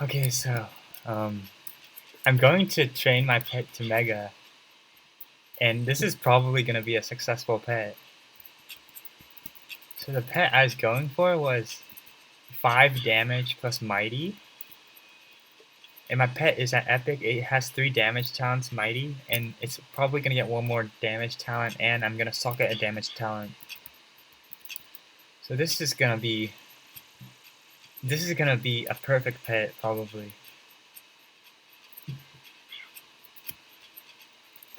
Okay, so I'm going to train my pet to Mega, and this is probably going to be a successful pet. So the pet I was going for was 5 damage plus Mighty, and my pet is at Epic. It has 3 damage talents Mighty, and it's probably going to get 1 more damage talent, and I'm going to socket a damage talent. So this is going to be a perfect pet, probably.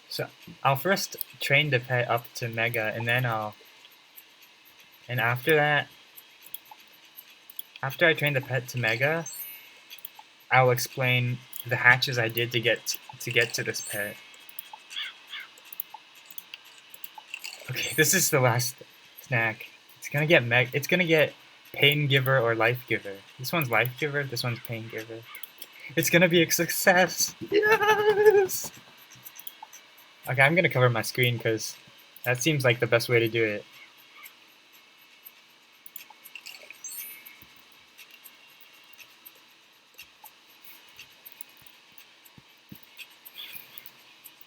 So I'll first train the pet up to Mega, and then after that, after I train the pet to Mega, I'll explain the hatches I did to get to this pet. Okay, this is the last snack. It's gonna get Pain Giver or Life Giver. This one's Life Giver. This one's Pain Giver. It's gonna be a success. Yes. Okay, I'm gonna cover my screen because that seems like the best way to do it.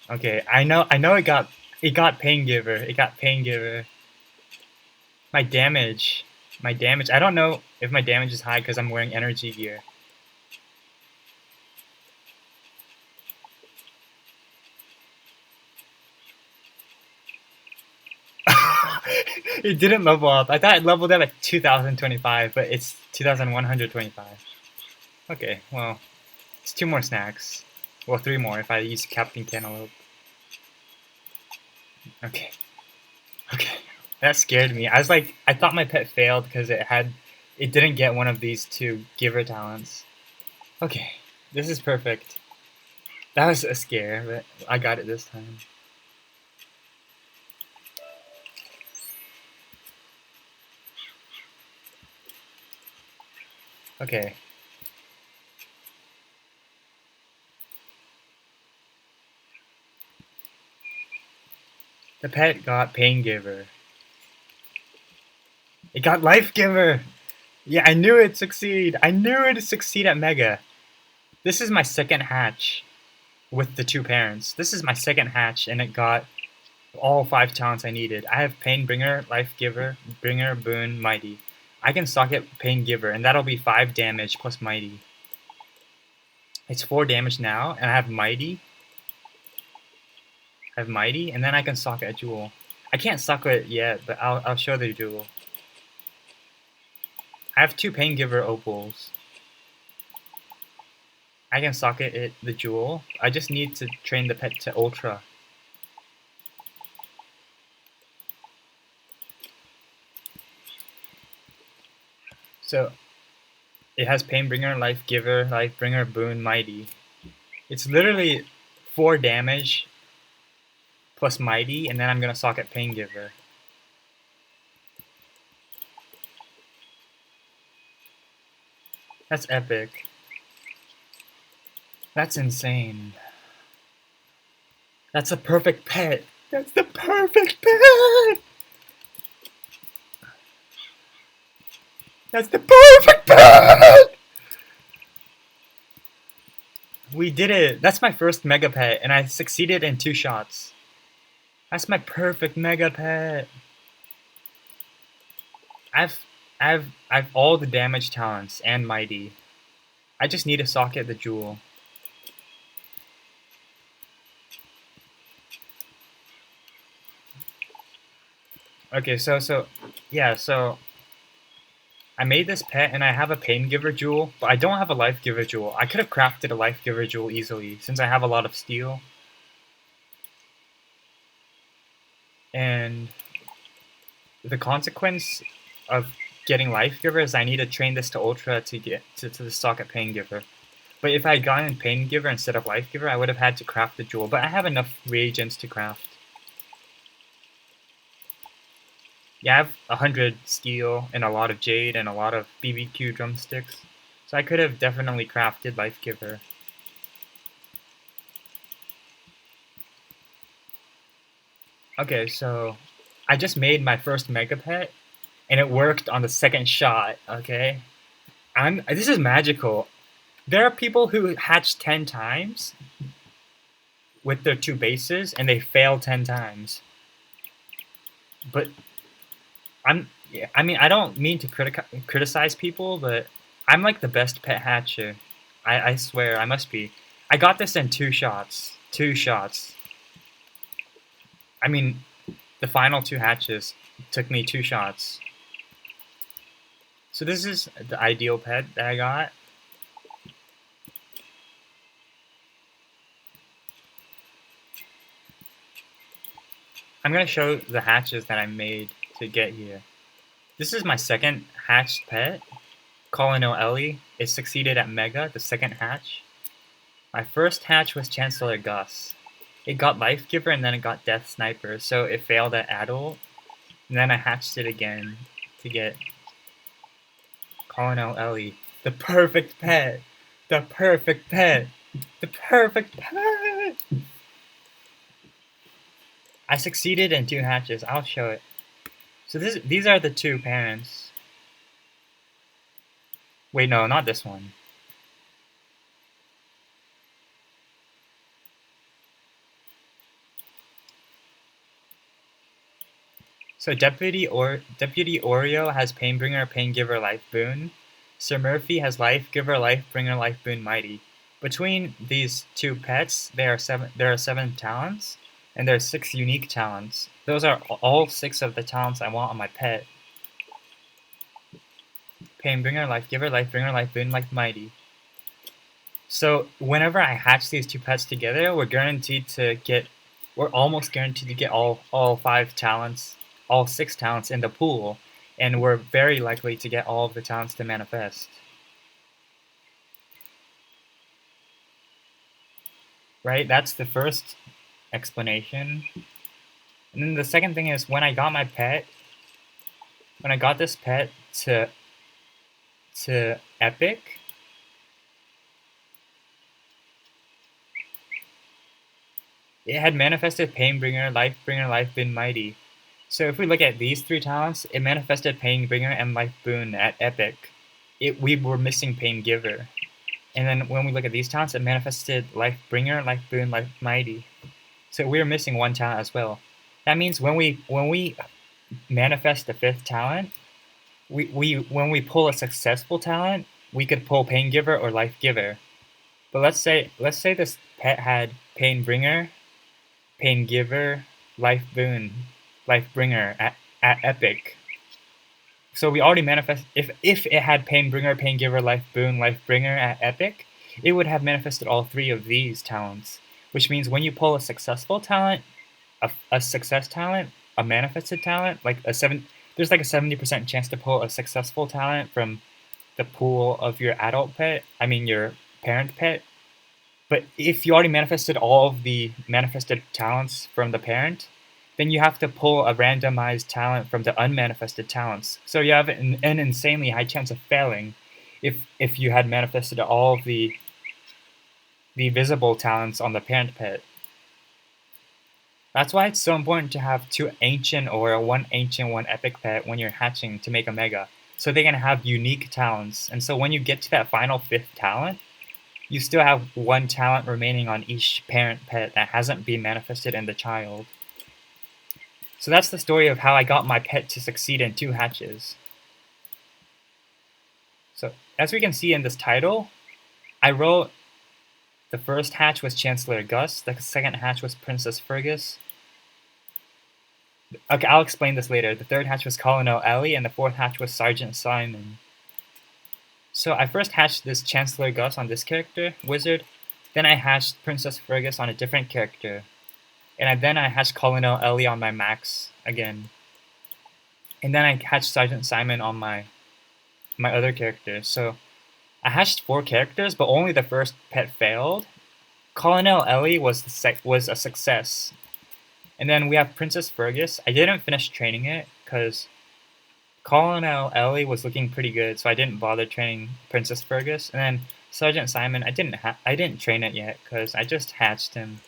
Okay, I know it got Pain Giver. It got Pain Giver. My damage. I don't know if my damage is high because I'm wearing energy gear. It didn't level up. I thought it leveled up at 2025, but it's 2125. Okay, well, it's 2 more snacks. Well, 3 more if I use Captain Cantaloupe. Okay. Okay. That scared me. I thought my pet failed because it didn't get one of these 2 giver talents. Okay, this is perfect. That was a scare, but I got it this time. Okay. The pet got Pain Giver. It got Life Giver! Yeah, I knew it'd succeed! I knew it'd succeed at Mega! This is my second hatch with the 2 parents. This is my second hatch, and it got all 5 talents I needed. I have Pain Bringer, Life Giver, Bringer, Boon, Mighty. I can socket Pain Giver, and that'll be 5 damage plus Mighty. It's 4 damage now, and I have Mighty. And then I can socket a Jewel. I can't socket it yet, but I'll show the Jewel. I have 2 Pain Giver Opals. I can socket it the Jewel. I just need to train the pet to Ultra. So it has Painbringer, Life Giver, Life Bringer, Boon, Mighty. It's literally 4 damage plus Mighty, and then I'm gonna socket Pain Giver. That's epic. That's insane. That's a perfect pet. That's the perfect pet! That's the perfect pet! We did it! That's my first Mega Pet, and I succeeded in 2 shots. That's my perfect Mega Pet! I've all the damage talents and Mighty. I just need to socket the Jewel. Okay, so I made this pet and I have a Pain Giver Jewel, but I don't have a Life Giver Jewel. I could have crafted a Life Giver Jewel easily since I have a lot of steel. And the consequence of getting Life Giver is I need to train this to Ultra to get to the socket Pain Giver. But if I had gotten Pain Giver instead of Life Giver, I would have had to craft the Jewel. But I have enough reagents to craft. Yeah, I have 100 steel and a lot of jade and a lot of BBQ drumsticks. So I could have definitely crafted Life Giver. Okay, so I just made my first Mega Pet, and it worked on the second shot, okay? This is magical. There are people who hatch 10 times with their 2 bases, and they fail 10 times. But I mean, I don't mean to criticize people, but I'm like the best pet hatcher. I swear, I must be. I got this in 2 shots. 2 shots. I mean, the final 2 hatches took me 2 shots. So this is the ideal pet that I got. I'm going to show the hatches that I made to get here. This is my second hatched pet. Colonel Ellie. It succeeded at Mega, the second hatch. My first hatch was Chancellor Gus. It got Life Giver and then it got Death Sniper, so it failed at Adult. And then I hatched it again to get Colonel Ellie. The perfect pet! The perfect pet! The perfect pet! I succeeded in 2 hatches. I'll show it. So these are the 2 parents. Wait, no, not this one. So Deputy Oreo has Painbringer, Paingiver, Life Boon. Sir Murphy has Life Giver, Life Bringer, Life Boon, Mighty. Between these 2 pets, there are 7 talents, and there are 6 unique talents. Those are all 6 of the talents I want on my pet. Painbringer, Life Giver, Life Bringer, Life Boon, Life Mighty. So whenever I hatch these 2 pets together, we're almost guaranteed to get all 5 talents, all 6 talents in the pool, and we're very likely to get all of the talents to manifest. Right? That's the first explanation. And then the second thing is when I got this pet to Epic, it had manifested Painbringer, Lifebringer, Life Boon, Mighty. So if we look at these 3 talents, it manifested Painbringer and Life Boon at Epic. We were missing Paingiver. And then when we look at these talents, it manifested Lifebringer, Life Boon, Life Mighty. So we were missing 1 talent as well. That means when we manifest the 5th talent, when we pull a successful talent, we could pull Paingiver or Life Giver. But let's say this pet had Painbringer, Paingiver, Life Boon, Lifebringer at Epic. So we already manifest if it had Painbringer, Paingiver, Life Boon, Lifebringer at Epic, it would have manifested all 3 of these talents. Which means when you pull a successful talent, a success talent, a manifested talent, there's like a 70% chance to pull a successful talent from the pool of your adult pet, your parent pet. But if you already manifested all of the manifested talents from the parent, then you have to pull a randomized talent from the unmanifested talents. So you have an insanely high chance of failing if you had manifested all of the visible talents on the parent pet. That's why it's so important to have 2 ancient or 1 ancient, 1 epic pet when you're hatching to make a mega, so they can have unique talents. And so when you get to that final 5th talent, you still have 1 talent remaining on each parent pet that hasn't been manifested in the child. So that's the story of how I got my pet to succeed in 2 hatches. So as we can see in this title, I wrote the first hatch was Chancellor Gus, the second hatch was Princess Fergus. Okay, I'll explain this later. The third hatch was Colonel Ellie, and the 4th hatch was Sergeant Simon. So I first hatched this Chancellor Gus on this character, Wizard. Then I hatched Princess Fergus on a different character. And then I hatched Colonel Ellie on my Max again. And then I hatched Sergeant Simon on my other character. So I hatched 4 characters, but only the first pet failed. Colonel Ellie was a success. And then we have Princess Fergus. I didn't finish training it because Colonel Ellie was looking pretty good, so I didn't bother training Princess Fergus. And then Sergeant Simon, I didn't train it yet because I just hatched him.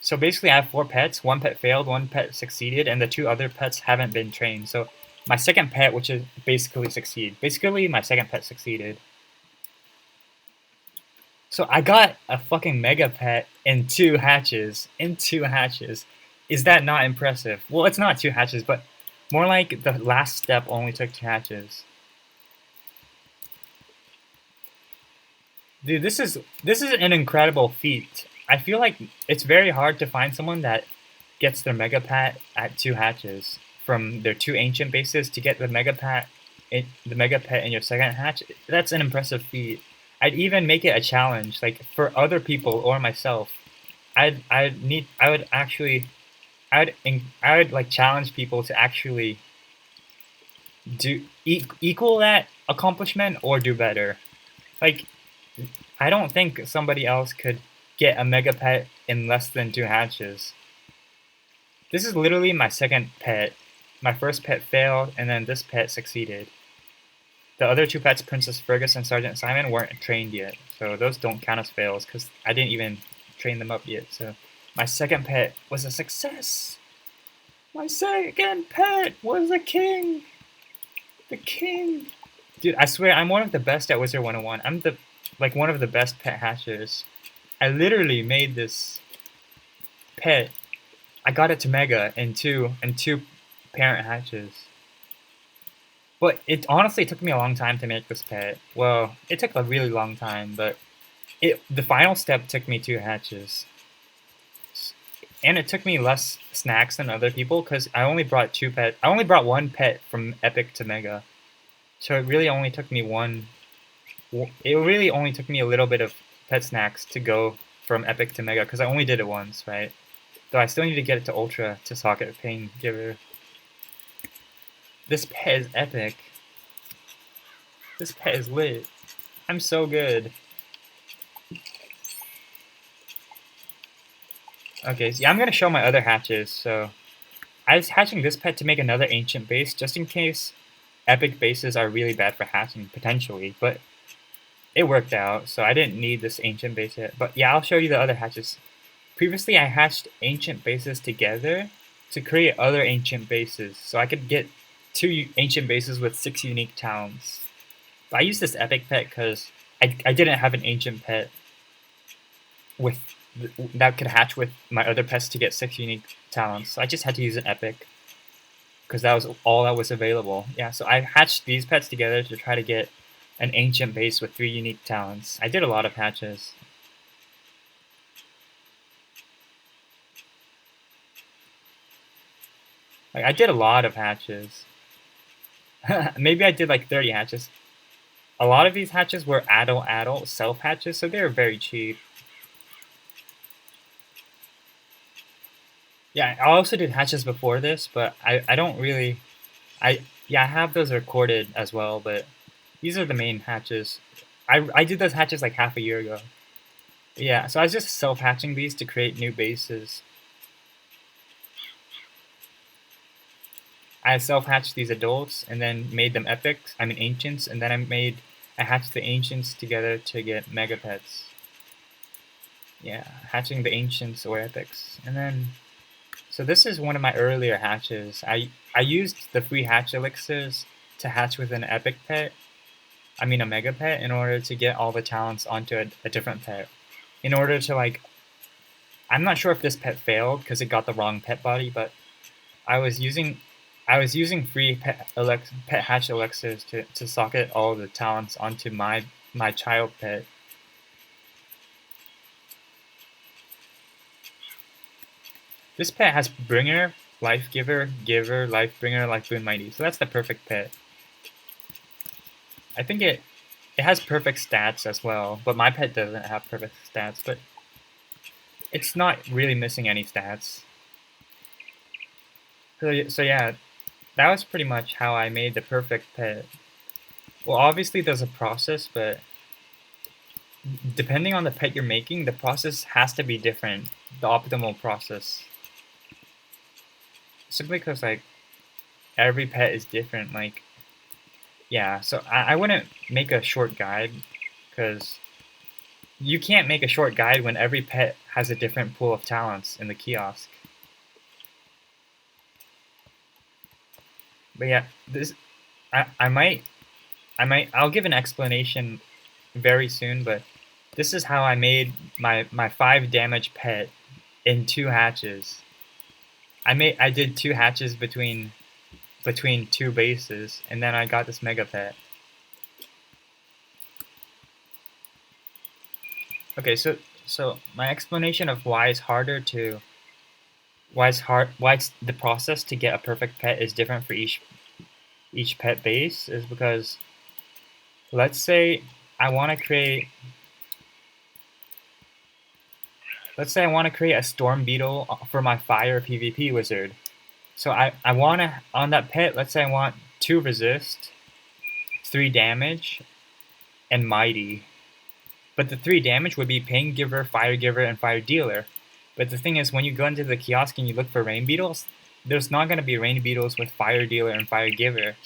So basically I have 4 pets. 1 pet failed, 1 pet succeeded, and the 2 other pets haven't been trained. So my second pet, which is basically my second pet succeeded. So I got a fucking mega pet in 2 hatches. In 2 hatches. Is that not impressive? Well, it's not 2 hatches, but more like the last step only took 2 hatches. Dude, this is an incredible feat. I feel like it's very hard to find someone that gets their mega pet at 2 hatches from their 2 ancient bases to get the mega pet in your second hatch. That's an impressive feat. I'd even make it a challenge, like for other people or myself. I would actually I would like challenge people to actually equal that accomplishment or do better. Like I don't think somebody else could get a mega pet in less than 2 hatches. This is literally my second pet. My first pet failed, and then this pet succeeded. The other 2 pets, Princess Fergus and Sergeant Simon, weren't trained yet, so those don't count as fails because I didn't even train them up yet. So my second pet was a success. My second pet was a king. The king. Dude, I swear I'm one of the best at wizard101. I'm one of the best pet hatchers. I literally made this pet. I got it to Mega in two parent hatches. But it honestly took me a long time to make this pet. Well, it took a really long time, but the final step took me 2 hatches. And it took me less snacks than other people because I only brought 2 pets. I only brought 1 pet from Epic to Mega. So it really only took me a little bit of pet snacks to go from Epic to Mega because I only did it once, right? Though I still need to get it to Ultra to socket Pain Giver. This pet is epic. This pet is lit. I'm so good. Okay, so yeah, I'm gonna show my other hatches. So I was hatching this pet to make another ancient base just in case epic bases are really bad for hatching, potentially, but it worked out, so I didn't need this ancient base yet. But yeah, I'll show you the other hatches. Previously, I hatched ancient bases together to create other ancient bases, so I could get 2 ancient bases with 6 unique talents. But I used this epic pet because I didn't have an ancient pet that could hatch with my other pets to get 6 unique talents. So I just had to use an epic because that was all that was available. Yeah, so I hatched these pets together to try to get an ancient base with 3 unique talents. I did a lot of hatches. Like I did a lot of hatches. Maybe I did like 30 hatches. A lot of these hatches were adult self hatches, so they were very cheap. Yeah, I also did hatches before this, but I don't really I have those recorded as well, but these are the main hatches. I did those hatches like half a year ago. Yeah, so I was just self hatching these to create new bases. I self-hatched these adults and then made them epics, ancients, and then I hatched the ancients together to get mega pets. Yeah, hatching the ancients or epics. And then, so this is one of my earlier hatches. I used the free hatch elixirs to hatch with an epic pet, a mega pet, in order to get all the talents onto a different pet. In order to I'm not sure if this pet failed because it got the wrong pet body, but I was using free pet hatch elixirs to socket all the talents onto my child pet. This pet has Bringer, Life Giver, Giver, Life Bringer, Life Boon Mighty. So that's the perfect pet. I think it has perfect stats as well, but my pet doesn't have perfect stats, but it's not really missing any stats. So yeah, that was pretty much how I made the perfect pet. Well, obviously there's a process, but depending on the pet you're making, the process has to be different, the optimal process. Simply because every pet is different. Yeah, so I wouldn't make a short guide because you can't make a short guide when every pet has a different pool of talents in the kiosk. But yeah, I'll give an explanation very soon, but This is how I made my 5 damage pet in 2 hatches. I did 2 hatches between 2 bases, and then I got this mega pet. Okay, so my explanation of why it's harder to why it's the process to get a perfect pet is different for each pet base is because let's say I want to create a storm beetle for my fire PvP wizard. So I want to on that pet, let's say I want 2 resist, 3 damage, and mighty. But the 3 damage would be Pain Giver, Fire Giver, and Fire Dealer. But the thing is, when you go into the kiosk and you look for Rain Beetles, there's not going to be Rain Beetles with Fire Dealer and Fire Giver.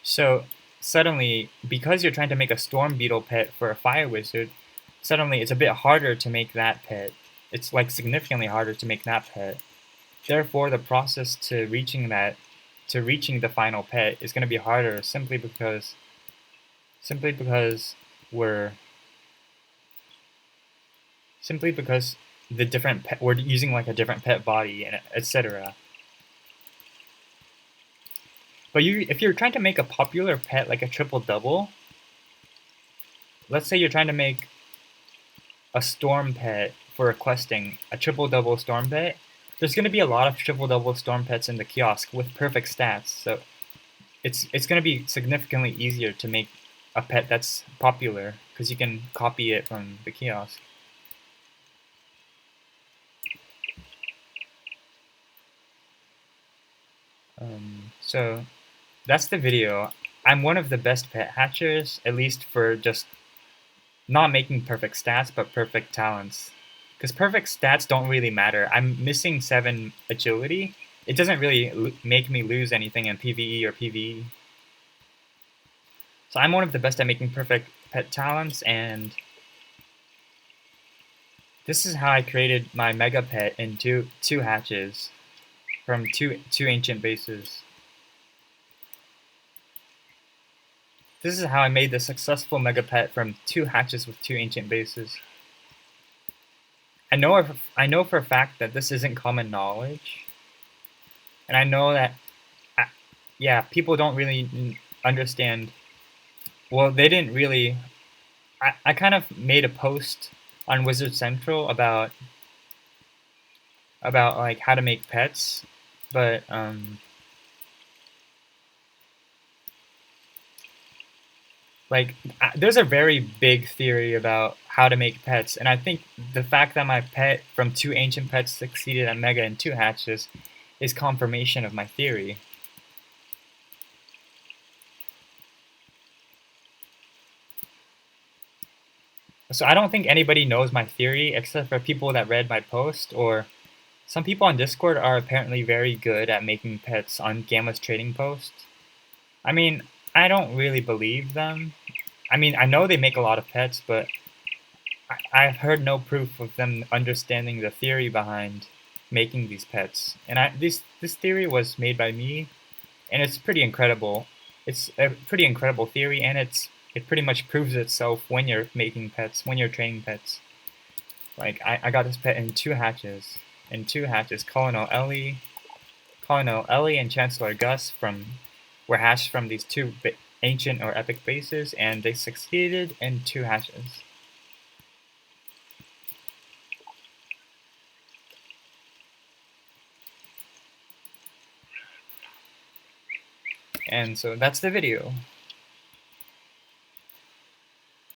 So suddenly, because you're trying to make a Storm Beetle pet for a Fire Wizard, suddenly it's a bit harder to make that pet. It's like significantly harder to make that pet. Therefore, the process to reaching the final pet is going to be harder simply because we're the different pet, we're using like a different pet body and etc. But if you're trying to make a popular pet like a triple double, let's say you're trying to make a storm pet for requesting a triple double storm pet, there's going to be a lot of triple double storm pets in the kiosk with perfect stats. So it's going to be significantly easier to make a pet that's popular because you can copy it from the kiosk. So that's the video. I'm one of the best pet hatchers, at least for just not making perfect stats, but perfect talents. Because perfect stats don't really matter. I'm missing 7 agility. It doesn't really make me lose anything in PvE or PvE. So I'm one of the best at making perfect pet talents, and this is how I created my mega pet in two hatches from two ancient bases. This is how I made the successful mega pet from 2 hatches with 2 ancient bases. I know for a fact that this isn't common knowledge, and I know that yeah, people don't really understand. Well, they didn't really. I kind of made a post on Wizard Central about like how to make pets, but like there's a very big theory about how to make pets, and I think the fact that my pet from 2 ancient pets succeeded at Mega in 2 hatches is confirmation of my theory. So I don't think anybody knows my theory except for people that read my post, or some people on Discord are apparently very good at making pets on Gamma's trading post. I mean, I don't really believe them. I mean, I know they make a lot of pets, but I've heard no proof of them understanding the theory behind making these pets. And this theory was made by me, and it's pretty incredible. It's a pretty incredible theory, and it pretty much proves itself when you're making pets, when you're training pets. Like I got this pet in 2 hatches. In 2 hatches, Colonel Ellie, and Chancellor Gus were hatched from these 2 ancient or epic bases, and they succeeded in 2 hatches. And so that's the video.